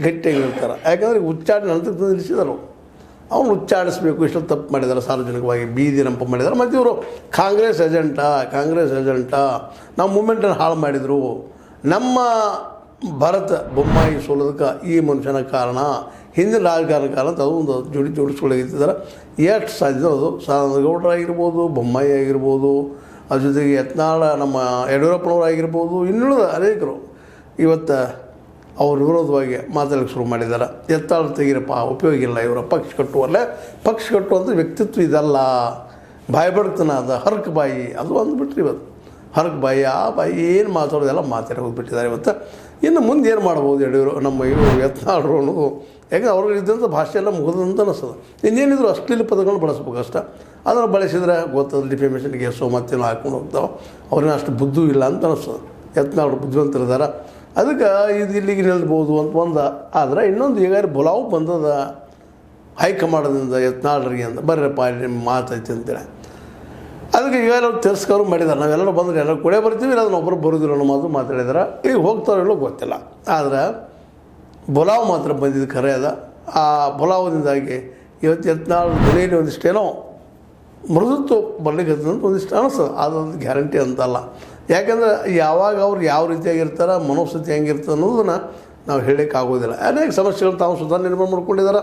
ಗಟ್ಟಿಯಾಗಿರ್ತಾರೆ. ಯಾಕಂದರೆ ಉಚ್ಚಾಟನೆ ನಂತರ ನಿಲ್ಲಿಸಿದರು. ಅವನು ಉಚ್ಚಾಡಿಸ್ಬೇಕು, ಇಷ್ಟೊಂದು ತಪ್ಪು ಮಾಡಿದ್ದಾರೆ, ಸಾರ್ವಜನಿಕವಾಗಿ ಬೀದಿ ರಂಪ ಮಾಡಿದ್ದಾರೆ. ಮತ್ತು ಇವರು ಕಾಂಗ್ರೆಸ್ ಏಜೆಂಟಾ ನಾವು ಮೂಮೆಂಟನ್ನು ಹಾಳು ಮಾಡಿದರು. ನಮ್ಮ ಭರತ ಬೊಮ್ಮಾಯಿ ಸೋಲೋದಕ್ಕೆ ಈ ಮನುಷ್ಯನ ಕಾರಣ, ಹಿಂದಿನ ರಾಜಕಾರಣ ಕಾರಣ ಅಂತ ಅದು ಒಂದು ಜೋಡಿಸ್ಕೊಳ್ಳಿದ್ದಾರೆ. ಎಷ್ಟು ಸಾಧ್ಯ ಅದು ಗೌಡರಾಗಿರ್ಬೋದು, ಬೊಮ್ಮಾಯಿ ಆಗಿರ್ಬೋದು, ಅದ್ರ ಜೊತೆಗೆ ಯತ್ನಾಳ ನಮ್ಮ ಯಡಿಯೂರಪ್ಪನವ್ರು ಆಗಿರ್ಬೋದು, ಇನ್ನುಳಿದ ಅನೇಕರು ಇವತ್ತು ಅವ್ರ ವಿರೋಧವಾಗಿ ಮಾತಾಡಲಿಕ್ಕೆ ಶುರು ಮಾಡಿದ್ದಾರೆ. ಯತ್ನಾಳ್ ತೆಗೀರಪ್ಪ, ಉಪಯೋಗ ಇಲ್ಲ, ಇವರ ಪಕ್ಷ ಕಟ್ಟುವಂಥ ವ್ಯಕ್ತಿತ್ವ ಇದಲ್ಲ, ಬಾಯ್ಬಡ್ತನ ಅದ, ಹರಕ ಬಾಯಿ ಅದು ಅಂದ್ಬಿಟ್ರಿ. ಇವತ್ತು ಹರಕ ಬಾಯಿ, ಆ ಬಾಯಿ ಏನು ಮಾತಾಡೋದೆಲ್ಲ ಮಾತಾಡಿ ಹೋಗ್ಬಿಟ್ಟಿದ್ದಾರೆ. ಇವತ್ತು ಇನ್ನು ಮುಂದೆ ಏನು ಮಾಡ್ಬೋದು ನಮ್ಮ ಯತ್ನಾಳರು ಅನ್ನೋದು, ಯಾಕಂದ್ರೆ ಅವ್ರಿಗೆ ಇದ್ದಂಥ ಭಾಷೆ ಎಲ್ಲ ಮುಗಿದಂತ ಅನಿಸ್ತದೆ. ಇನ್ನೇನಿದ್ರು ಅಶ್ಲೀಲ ಪದಗಳನ್ನು ಬಳಸ್ಬೇಕಷ್ಟ, ಅದನ್ನು ಬಳಸಿದ್ರೆ ಗೊತ್ತದ ಡಿಫೆಮೇಷನ್ ಕೇಸು ಮತ್ತೇನೋ ಹಾಕ್ಕೊಂಡು ಹೋಗ್ತಾವೆ. ಅವ್ರನ್ನ ಅಷ್ಟು ಬುದ್ಧಿ ಇಲ್ಲ ಅಂತ ಅನಿಸ್ತದೆ. ಯತ್ನಾಳರು ಬುದ್ಧಿವಂತರಿದ್ದಾರೆ, ಅದಕ್ಕೆ ಇದು ಇಲ್ಲಿಗೆ ನಿಲ್ಬೋದು ಅಂತ ಒಂದು. ಆದರೆ ಇನ್ನೊಂದು ಈಗಾಗಲೇ ಬುಲಾವ್ ಬಂದದ ಹೈಕಮಾಂಡದಿಂದ ಯತ್ನಾಳರಿಗೆ ಅಂತ, ಬರ್ರಪ್ಪ ನಿಮ್ಮ ಮಾತೈತಿ ಅಂತೇಳಿ. ಅದಕ್ಕೆ ಈಗಾಗಲೇ ಅವ್ರು ತಿರಸ್ಕಾರ ಮಾಡಿದ್ದಾರೆ. ನಾವೆಲ್ಲರೂ ಬಂದರೆ ಎಲ್ಲರೂ ಕೂಡ ಬರ್ತೀವಿ, ಅದನ್ನ ಒಬ್ಬರು ಬರೋದಿಲ್ಲ ಅನ್ನೋ ಮಾತು ಮಾತಾಡಿದಾರೆ. ಈಗ ಹೋಗ್ತಾರೋ ಗೊತ್ತಿಲ್ಲ. ಆದರೆ ಬುಲಾವ್ ಮಾತ್ರ ಬಂದಿದ್ದು ಖರೆ ಅದ. ಆ ಬುಲಾವದಿಂದಾಗಿ ಇವತ್ತು ಯತ್ನಾಳ್ ಮನೆಯಲ್ಲಿ ಒಂದಿಷ್ಟೇನೋ ಮೃದುತ್ವ ಬರ್ಲಿಕ್ಕೆ ಅಂತ ಒಂದಿಷ್ಟು ಅನಿಸ್ತದೆ. ಅದೊಂದು ಗ್ಯಾರಂಟಿ ಅಂತಲ್ಲ. ಯಾಕಂದರೆ ಯಾವಾಗ ಅವ್ರು ಯಾವ ರೀತಿಯಾಗಿರ್ತಾರೆ, ಮನೋಸ್ಥಿತಿ ಹೆಂಗಿರ್ತದೆ ಅನ್ನೋದನ್ನು ನಾವು ಹೇಳಲಿಕ್ಕೆ ಆಗೋದಿಲ್ಲ. ಅನೇಕ ಸಮಸ್ಯೆಗಳು ತಾವು ಸುಧಾರ ನಿರ್ಮಾಣ ಮಾಡ್ಕೊಂಡಿದ್ದಾರೆ.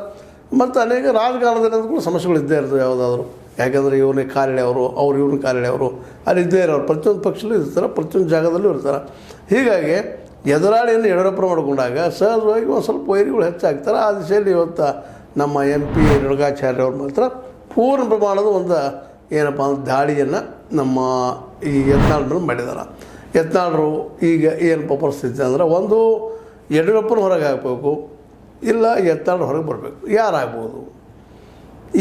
ಮತ್ತು ಅನೇಕ ರಾಜಕಾರಣದಲ್ಲಿ ಕೂಡ ಸಮಸ್ಯೆಗಳು ಇದ್ದೇ ಇರ್ತವೆ ಯಾವುದಾದ್ರು. ಯಾಕಂದರೆ ಇವನೇ ಕಾಲೆಳೆಯವರು, ಇವ್ರನ್ನ ಕಾಲೆಳೆಯವರು ಅಲ್ಲಿ ಇದ್ದೇ ಇರೋರು. ಪ್ರತಿಯೊಂದು ಪಕ್ಷದಲ್ಲೂ ಇರ್ತಾರೆ, ಪ್ರತಿಯೊಂದು ಜಾಗದಲ್ಲೂ ಇರ್ತಾರೆ. ಹೀಗಾಗಿ ಎದುರಾಳಿಯನ್ನು ಯಡಿಯೂರಪ್ಪ ಮಾಡಿಕೊಂಡಾಗ ಸಹಜವಾಗಿ ಒಂದು ಸ್ವಲ್ಪ ವೈರಿಗಳು ಹೆಚ್ಚಾಗ್ತಾರೆ. ಆ ದಿಶೆಯಲ್ಲಿ ಇವತ್ತು ನಮ್ಮ MP ರೇಣುಕಾಚಾರ್ಯ ಅವ್ರು ಮಾತ್ರ ಪೂರ್ಣ ಪ್ರಮಾಣದ ಒಂದು ಏನಪ್ಪ ಅಂದ್ರೆ ದಾಳಿಯನ್ನು ನಮ್ಮ ಈ ಯತ್ನಾಳರು ಮಾಡಿದ್ದಾರೆ. ಯತ್ನಾಳರು ಈಗ ಏನಪ್ಪ ಪರಿಸ್ಥಿತಿ ಅಂದರೆ, ಒಂದು ಯಡಿಯೂರಪ್ಪನ ಹೊರಗೆ ಹಾಕಬೇಕು, ಇಲ್ಲ ಯತ್ನಾಳರು ಹೊರಗೆ ಬರಬೇಕು. ಯಾರಾಗ್ಬೋದು?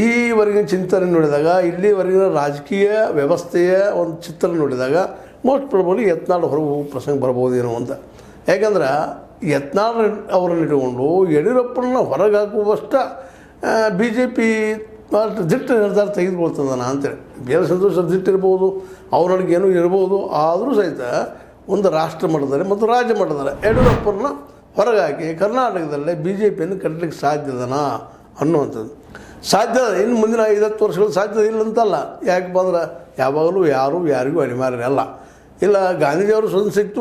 ಈವರೆಗಿನ ಚಿಂತನೆ ನೋಡಿದಾಗ, ಇಲ್ಲಿವರೆಗಿನ ರಾಜಕೀಯ ವ್ಯವಸ್ಥೆಯ ಒಂದು ಚಿತ್ರ ನೋಡಿದಾಗ ಮೋಸ್ಟ್ ಪ್ರಾಬಬ್ಲಿ ಯತ್ನಾಳ್ ಹೊರಗೆ ಹೋಗೋ ಪ್ರಸಂಗ ಬರ್ಬೋದೇನೋ ಅಂತ. ಯಾಕಂದ್ರೆ ಯತ್ನಾಳ್ ಅವರನ್ನು ಇಟ್ಕೊಂಡು ಯಡಿಯೂರಪ್ಪನ ಹೊರಗೆ ಹಾಕುವಷ್ಟ BJP ದಿಟ್ಟ ನಿರ್ಧಾರ ತೆಗೆದುಕೊಳ್ತದಾನ ಅಂತೇಳಿ. ಬೇರೆ ಸಂತೋಷ ದಿಟ್ಟಿರ್ಬೋದು, ಅವ್ರೊಳಗೆ ಏನೂ ಇರ್ಬೋದು. ಆದರೂ ಸಹಿತ ಒಂದು ರಾಷ್ಟ್ರ ಮಟ್ಟದಲ್ಲಿ ಮತ್ತು ರಾಜ್ಯ ಮಟ್ಟದಲ್ಲಿ ಯಡಿಯೂರಪ್ಪನ ಹೊರಗೆ ಹಾಕಿ ಕರ್ನಾಟಕದಲ್ಲೇ BJPಯನ್ನು ಕಟ್ಟಲಿಕ್ಕೆ ಸಾಧ್ಯದನಾ ಅನ್ನುವಂಥದ್ದು. ಸಾಧ್ಯ ಇನ್ನು ಮುಂದಿನ 5-10 ವರ್ಷಗಳು ಸಾಧ್ಯತೆ ಇಲ್ಲಂತಲ್ಲ. ಯಾಕಪ್ಪ ಅಂದ್ರೆ ಯಾವಾಗಲೂ ಯಾರಿಗೂ ಅನಿವಾರ್ಯ ಅಲ್ಲ. ಇಲ್ಲ ಗಾಂಧೀಜಿಯವರು ಸ್ವತಂತ್ರ ಸಿಕ್ತು,